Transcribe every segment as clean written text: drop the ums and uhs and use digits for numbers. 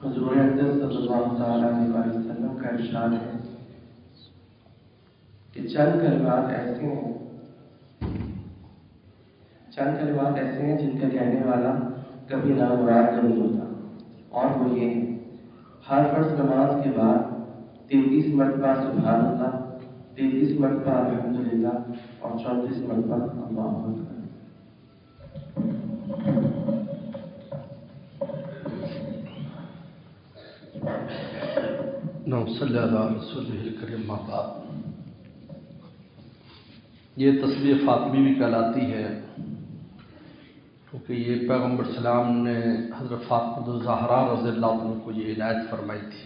حضور اقدس صلی اللہ تعالیٰ علیہ وسلم کا ارشاد ہے کہ چند کلمات ایسے ہیں جن کا کہنے والا کبھی نامراد نہیں ہوتا، اور وہ یہ ہے: ہر فرض نماز کے بعد 33 مرتبہ سبحان اللہ، 33 مرتبہ الحمدللہ اور 34 مرتبہ اللہ اکبر۔ صلی اللہ علیہ وسلم۔ بعد یہ تسبیح فاطمی بھی کہلاتی ہے، کیونکہ یہ پیغمبر سلام نے حضرت فاطمہ الزہرا رضی اللہ عنہ کو یہ عنایت فرمائی تھی۔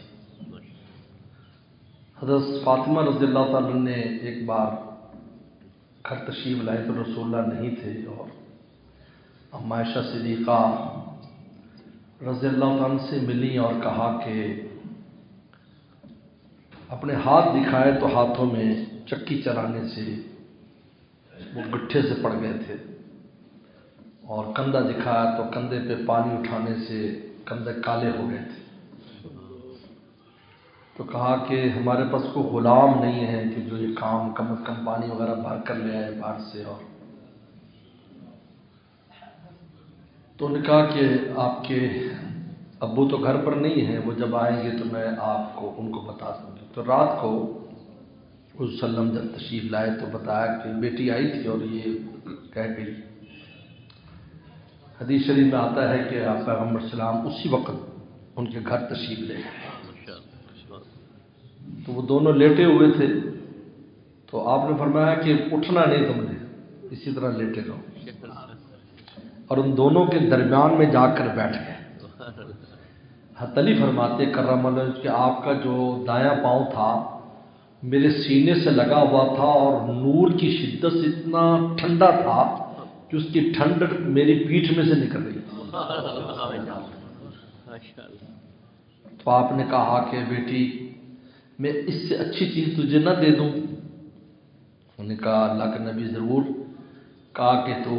حضرت فاطمہ رضی اللہ تعالیٰ نے ایک بار گھر تشریف لائے تو رسول اللہ نہیں تھے، اور اما عائشہ صدیقہ رضی اللہ عنہ سے ملی اور کہا کہ اپنے ہاتھ دکھائے تو ہاتھوں میں چکی چلانے سے وہ گٹھے سے پڑ گئے تھے، اور کندھا دکھایا تو کندھے پہ پانی اٹھانے سے کندھے کالے ہو گئے تھے۔ تو کہا کہ ہمارے پاس کوئی غلام نہیں ہے کہ جو یہ کام کم از کم پانی وغیرہ بھر کر لے آئے باہر سے، اور تو نے کہا کہ آپ کے ابو تو گھر پر نہیں ہیں، وہ جب آئیں گے تو میں آپ کو ان کو بتا دوں گی۔ تو رات کو وسلم جب تشریف لائے تو بتایا کہ بیٹی آئی تھی اور یہ کہہ گئی۔ حدیث شریف میں آتا ہے کہ آپ پیغمبر سلام اسی وقت ان کے گھر تشریف لے گئے، تو وہ دونوں لیٹے ہوئے تھے، تو آپ نے فرمایا کہ اٹھنا نہیں تم نے، اسی طرح لیٹے رہو، اور ان دونوں کے درمیان میں جا کر بیٹھ گئے۔ حضرت علی فرماتے کرم اللہ وجہہ کہ آپ کا جو دایاں پاؤں تھا میرے سینے سے لگا ہوا تھا، اور نور کی شدت سے اتنا ٹھنڈا تھا کہ اس کی ٹھنڈ میری پیٹھ میں سے نکل رہی تھی۔ تو آپ نے کہا کہ بیٹی میں اس سے اچھی چیز تجھے نہ دے دوں؟ انہوں نے کہا اللہ کے نبی ضرور۔ کہا کہ تو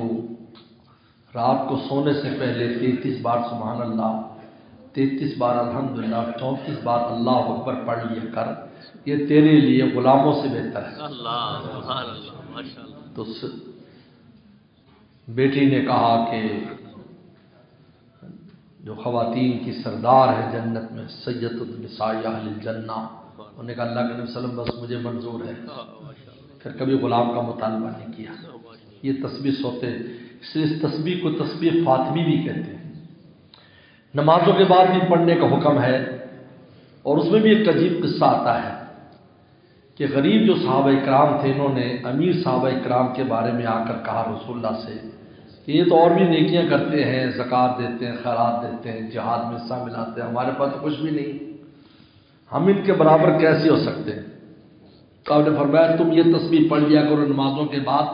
رات کو سونے سے پہلے 33 بار سبحان اللہ، 33 بار الحمدللہ، 34 بار اللہ اکبر پڑھ لیا کر، یہ تیرے لیے غلاموں سے بہتر ہے۔ تو بیٹی نے کہا کہ جو خواتین کی سردار ہے جنت میں، سید النساء اہل الجنہ، انہوں نے کہا اللہ کے نبی صلی اللہ علیہ وسلم بس مجھے منظور ہے، پھر کبھی غلام کا مطالبہ نہیں کیا۔ یہ تسبیح سوتے، اس لیے اس تسبیح کو تسبیح فاطمی بھی کہتے ہیں۔ نمازوں کے بعد بھی پڑھنے کا حکم ہے، اور اس میں بھی ایک عجیب قصہ آتا ہے کہ غریب جو صحابہ اکرام تھے، انہوں نے امیر صحابہ اکرام کے بارے میں آ کر کہا رسول اللہ سے کہ یہ تو اور بھی نیکیاں کرتے ہیں، زکوٰۃ دیتے ہیں، خیرات دیتے ہیں، جہاد میں حصہ ملاتے ہیں، ہمارے پاس تو کچھ بھی نہیں، ہم ان کے برابر کیسے ہو سکتے ہیں؟ تو آپ نے فرمایا تم یہ تسبیح پڑھ لیا کرو نمازوں کے بعد،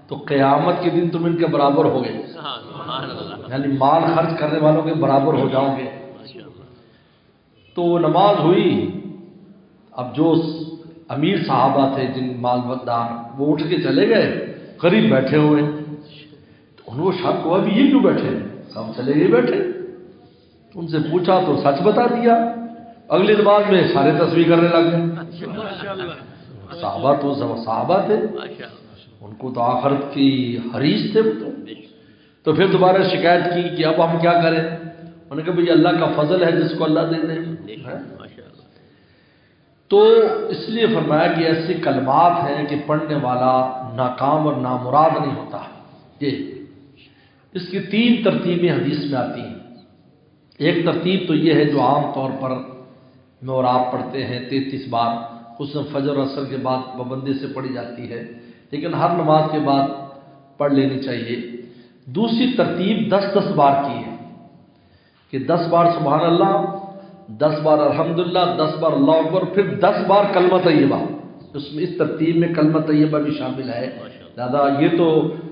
تو قیامت کے دن تم ان کے برابر ہو گے، یعنی مال خرچ کرنے والوں کے برابر ہو جاؤ گے۔ تو نماز ہوئی، اب جو امیر صحابہ تھے جن مالدار، وہ اٹھ کے چلے گئے، غریب بیٹھے ہوئے، تو ان کو شک ہوا بھی یہ کیوں بیٹھے، سب چلے گئے بیٹھے۔ ان سے پوچھا تو سچ بتا دیا، اگلی نماز میں سارے تسبیح کرنے لگ گئے۔ صحابہ تو صحابہ تھے، ان کو تو آخرت کی حریص تھے وہ تو پھر دوبارہ شکایت کی کہ اب ہم کیا کریں؟ انہوں نے کہا بھئی اللہ کا فضل ہے جس کو اللہ دے دے۔ تو اس لیے فرمایا کہ ایسے کلمات ہیں کہ پڑھنے والا ناکام اور نامراد نہیں ہوتا۔ یہ اس کی 3 ترتیبیں حدیث میں آتی ہیں۔ ایک ترتیب تو یہ ہے جو عام طور پر میں اور آپ پڑھتے ہیں 33 بار، اس میں فجر اور عصر کے بعد پابندی سے پڑھی جاتی ہے، لیکن ہر نماز کے بعد پڑھ لینی چاہیے۔ دوسری ترتیب 10 بار کی ہے کہ 10 بار سبحان اللہ، 10 بار الحمدللہ، 10 بار اللہ اکبر، پھر 10 بار کلمہ طیبہ۔ اس ترتیب میں کلمہ طیبہ بھی شامل ہے، لہٰذا یہ تو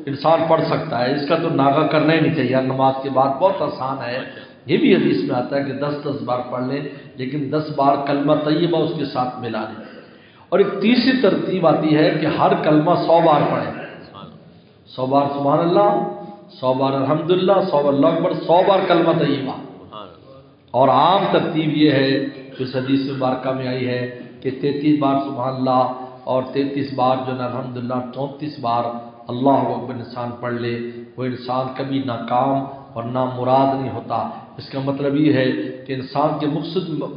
انسان پڑھ سکتا ہے، اس کا تو ناغہ کرنا ہی نہیں چاہیے نماز کے بعد، بہت آسان ہے۔ یہ بھی حدیث میں آتا ہے کہ 10 بار پڑھ لیں، لیکن 10 بار کلمہ طیبہ اس کے ساتھ ملا لیں۔ اور ایک تیسری ترتیب آتی ہے کہ ہر کلمہ 100 بار پڑھیں، 100 بار سبحان اللہ، 100 بار الحمدللہ، 100 بار اللہ اکبر، 100 بار کلمہ طیبہ، اور عام ترتیب یہ ہے جو اس حدیث مبارکہ میں آئی ہے کہ 33 بار سبحان اللہ اور 33 بار جو ہے الحمدللہ 34 بار اللہ اکبر انسان پڑھ لے، وہ انسان کبھی ناکام اور نامراد نہیں ہوتا۔ اس کا مطلب یہ ہے کہ انسان کے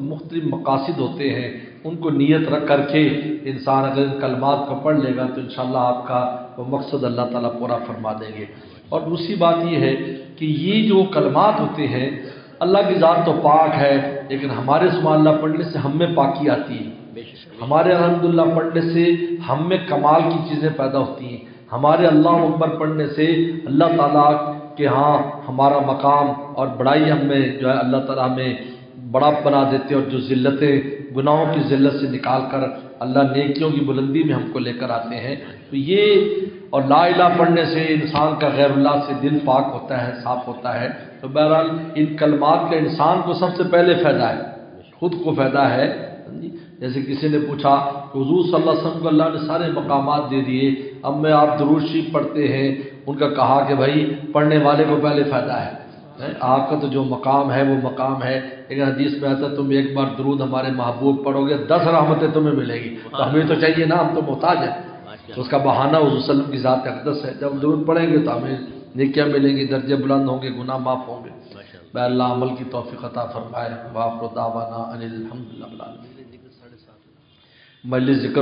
مختلف مقاصد ہوتے ہیں، ان کو نیت رکھ کر کے انسان اگر ان کلمات کو پڑھ لے گا تو انشاءاللہ آپ کا وہ مقصد اللہ تعالیٰ پورا فرما دیں گے۔ اور دوسری بات یہ ہے کہ یہ جو کلمات ہوتے ہیں، اللہ کی ذات تو پاک ہے، لیکن ہمارے سبحان اللہ پڑھنے سے ہم میں پاکی آتی ہے، ہمارے الحمدللہ پڑھنے سے ہم میں کمال کی چیزیں پیدا ہوتی ہیں، ہمارے اللہ اکبر پڑھنے سے اللہ تعالیٰ کے ہاں ہمارا مقام اور بڑائی ہم میں جو ہے اللہ تعالیٰ ہمیں بڑا بنا دیتے، اور جو ذلتیں گناہوں کی ذلت سے نکال کر اللہ نیکیوں کی بلندی میں ہم کو لے کر آتے ہیں۔ تو یہ اور لا الہ پڑھنے سے انسان کا غیر اللہ سے دل پاک ہوتا ہے، صاف ہوتا ہے۔ تو بہرحال ان کلمات کا انسان کو سب سے پہلے فائدہ ہے، خود کو فائدہ ہے۔ جیسے کسی نے پوچھا کہ حضور صلی اللہ علیہ وسلم کو اللہ نے سارے مقامات دے دیے، اب میں آپ درود شریف پڑھتے ہیں، ان کا کہا کہ بھائی پڑھنے والے کو پہلے فائدہ ہے، آپ کا تو جو مقام ہے وہ مقام ہے، لیکن حدیث میں آتا ہے تم ایک بار درود ہمارے محبوب پڑھو گے 10 رحمتیں تمہیں ملے گی۔ تو ہمیں تو چاہیے نا، ہم تو محتاج ہیں، تو اس کا بہانہ حضور صلی اللہ علیہ وسلم کی ذات اقدس ہے، جب درود پڑھیں گے تو ہمیں نیکیاں ملیں گی، درجے بلند ہوں گے، گناہ معاف ہوں گے۔ بے اللہ عمل کی توفیق عطا فرمائے۔ وآخر دعوانا ان الحمدللہ رب العالمین۔ مجلس ذکر